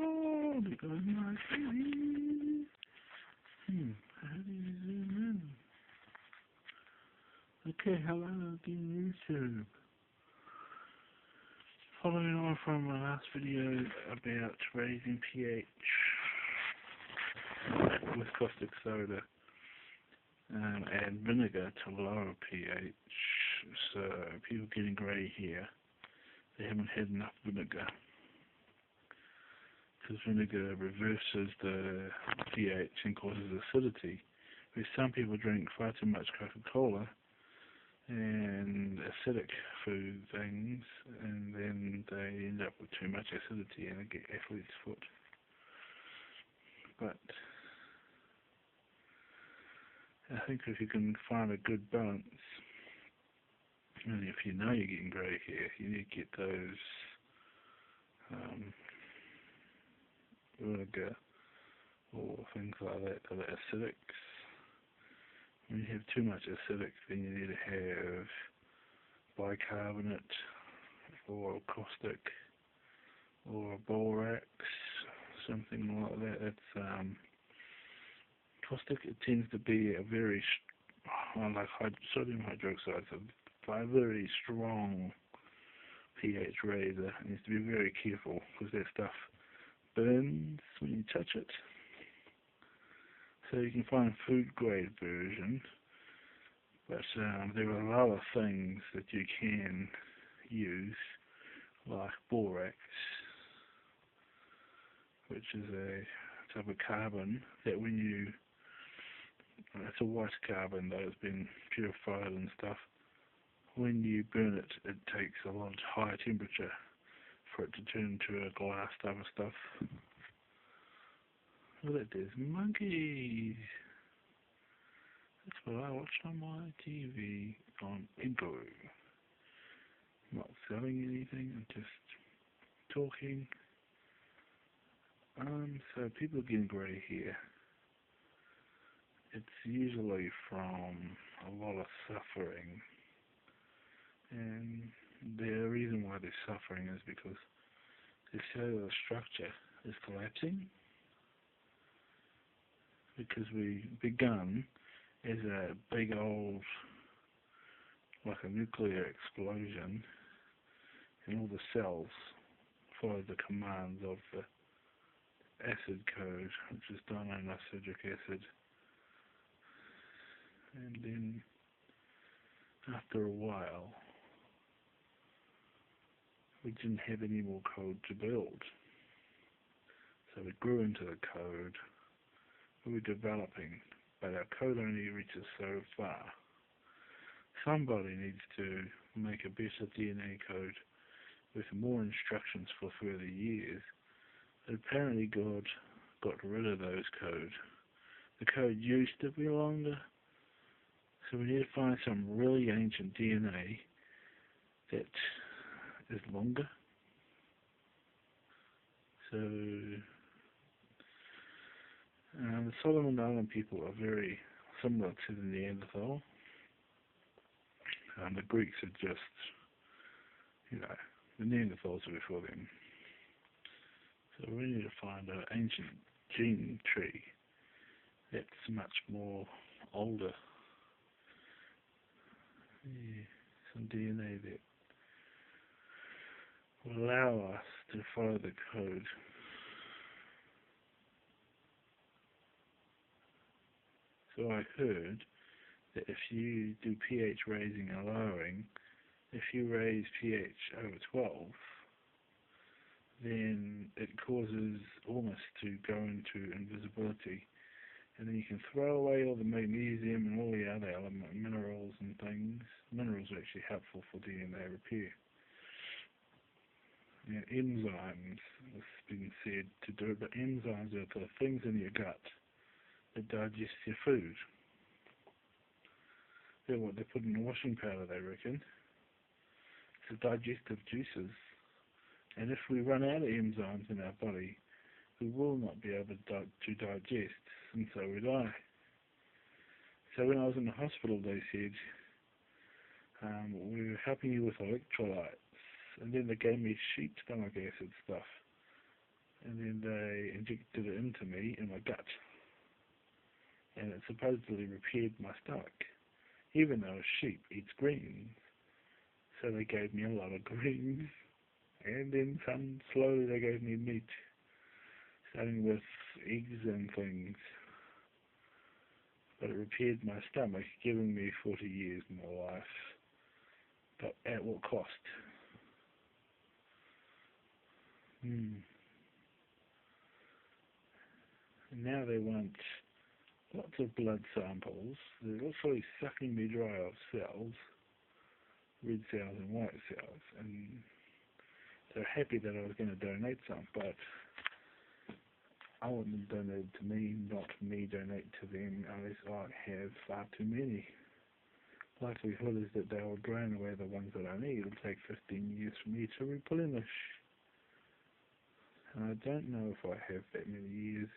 Oh, there goes my TV. How do you zoom in? Okay, hello again, YouTube. Following on from my last video about raising pH with caustic soda and vinegar to lower pH. So people getting grey here, they haven't had enough vinegar, because vinegar reverses the pH and causes acidity. Where some people drink far too much Coca-Cola and acidic food things, and then they end up with too much acidity and they get athlete's foot. But I think if you can find a good balance, and if you know you're getting grey hair, you need to get those vinegar or things like that, the acidics. When you have too much acidic, then you need to have bicarbonate or caustic or borax, something like that. It's caustic. It tends to be a very like sodium hydroxide, so a very strong pH raiser. You need to be very careful because that stuff burns when you touch it. So you can find a food grade version, but there are a lot of things that you can use, like borax, which is a type of carbon that when you, it's a white carbon though, it's been purified and stuff. When you burn it, it takes a lot higher temperature for it to turn into a glass type of stuff. Look at that, there's monkeys. That's what I watch on my TV on Bingo. I'm not selling anything, I'm just talking. So people getting grey hair. It's usually from a lot of suffering. And the reason why they're suffering is because their cellular structure is collapsing. Because we begun as a big old, like a nuclear explosion, and all the cells follow the commands of the acid code, which is dinyloacidic acid. And then, after a while, we didn't have any more code to build. So we grew into the code. We were developing, but our code only reaches so far. Somebody needs to make a better DNA code with more instructions for further years. But apparently God got rid of those codes. The code used to be longer, so we need to find some really ancient DNA that is longer. So the Solomon Island people are very similar to the Neanderthal. The Greeks are just, the Neanderthals are before them. So we need to find an ancient gene tree that's much more older. Yeah, some DNA that will allow us to follow the code. So I heard that if you do pH raising and lowering, if you raise pH over 12, then it causes almost to go into invisibility, and then you can throw away all the magnesium and all the other element minerals and things. Minerals are actually helpful for DNA repair. And enzymes, it's been said to do it, but enzymes are the things in your gut that digest your food. They're what they put in the washing powder, they reckon. It's the digestive juices. And if we run out of enzymes in our body, we will not be able to digest, and so we die. So when I was in the hospital, they said, we were helping you with electrolytes, and then they gave me sheep stomach acid stuff. and then they injected it into me in my gut, and it supposedly repaired my stomach, even though a sheep eats greens. So they gave me a lot of greens, and then slowly they gave me meat, starting with eggs and things. But it repaired my stomach, giving me 40 years more life. But at what cost? And now they want lots of blood samples. They're literally sucking me dry of cells, red cells and white cells, and they're happy that I was going to donate some, but I want them donated to me, not me donate to them, unless I have far too many. Likelihood is that they will drain away the ones that I need. It'll take 15 years for me to replenish. And I don't know if I have that many years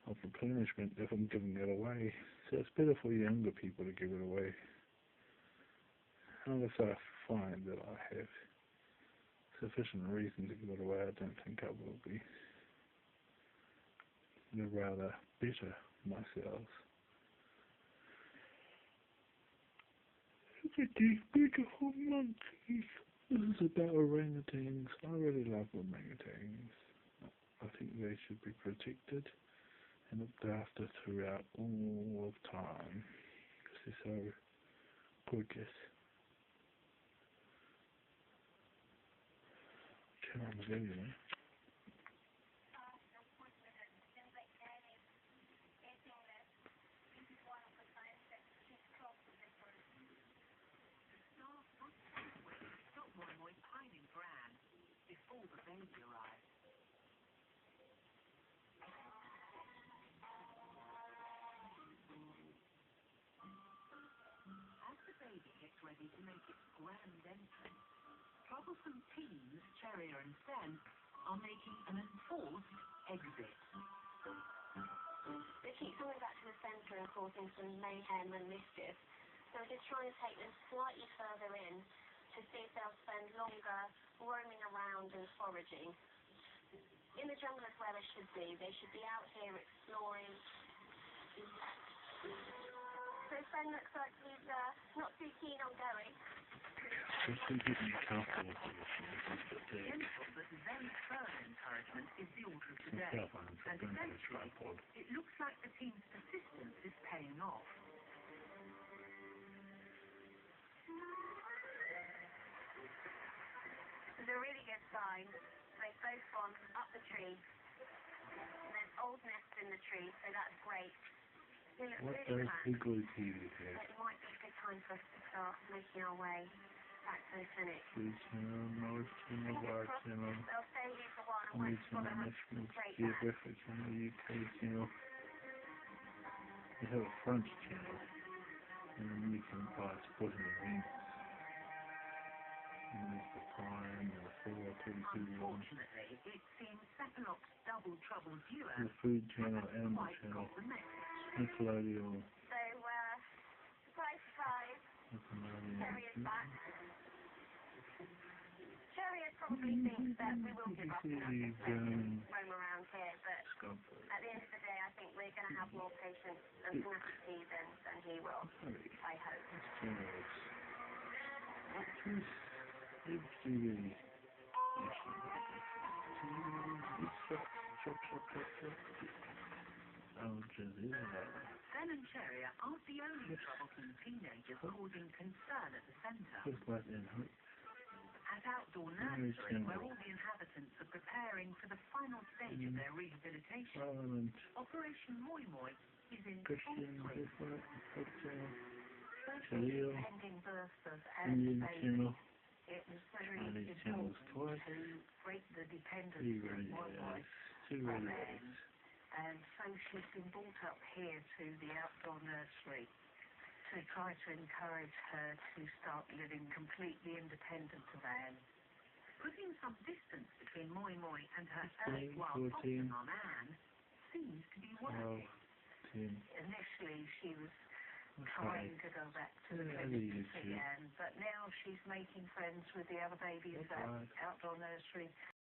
of replenishment if I'm giving it away. So it's better for younger people to give it away. Unless I find that I have sufficient reason to give it away, I don't think I will be. They're rather better myself. Look at these beautiful monkeys. This is about orangutans. I really love orangutans. I think they should be protected and looked after throughout all of time because they're so gorgeous. Turn on the video. Before the baby arrives. As the baby gets ready to make its grand entrance, troublesome teens, Cherrier and Sen, are making an enforced exit. They keep coming back to the centre and causing some mayhem and mischief, so we're just trying to take them slightly further in to see if they'll spend longer roaming around and foraging. In the jungle is where they should be. They should be out here exploring. So Sen looks like he's not too keen on going. Just to give me comfortable Gentle but very firm encouragement is the order of the day, and eventually it looks like the team's persistence is paying off. It's a really good sign. They've both gone up the tree. And there's old nests in the tree, so that's great. They look what really those igloo TVs But have. it might be a good time for us to start making our way back to the clinic. Food channel, North channel, Bar channel, They'll stay here for a while and Family wait for channel, them. National Great. Geographic channel, UK channel. They have a French channel, and then you can buy sporting events. And there's the Prime, and the 432 one. Unfortunately, it seems Cephalop's double trouble duo The Food channel, hasn't Animal quite channel, got the message. Nickelodeon, So, surprise, surprise. Cherry is back. Cherry probably thinks that we will give up and roam around here, but at the end of the day, I think we're going to have more patience and tenacity than he will, I hope. Sen and Cherrier aren't the only troublesome teenagers causing concern at the centre. At Outdoor Nursery, where all the inhabitants are preparing for the final stage of their rehabilitation, Operation Moi Moi is in full swing. First pending birth of Alice baby, it was very important to break the dependence of Moi Moi on men. And so she's been brought up here to the Outdoor Nursery to try to encourage her to start living completely independent of Anne. Putting some distance between Moi Moi and her erstwhile bottom on Anne seems to be working. Initially she was trying to go back to the clinic to see Anne, but now she's making friends with the other babies at Outdoor Nursery.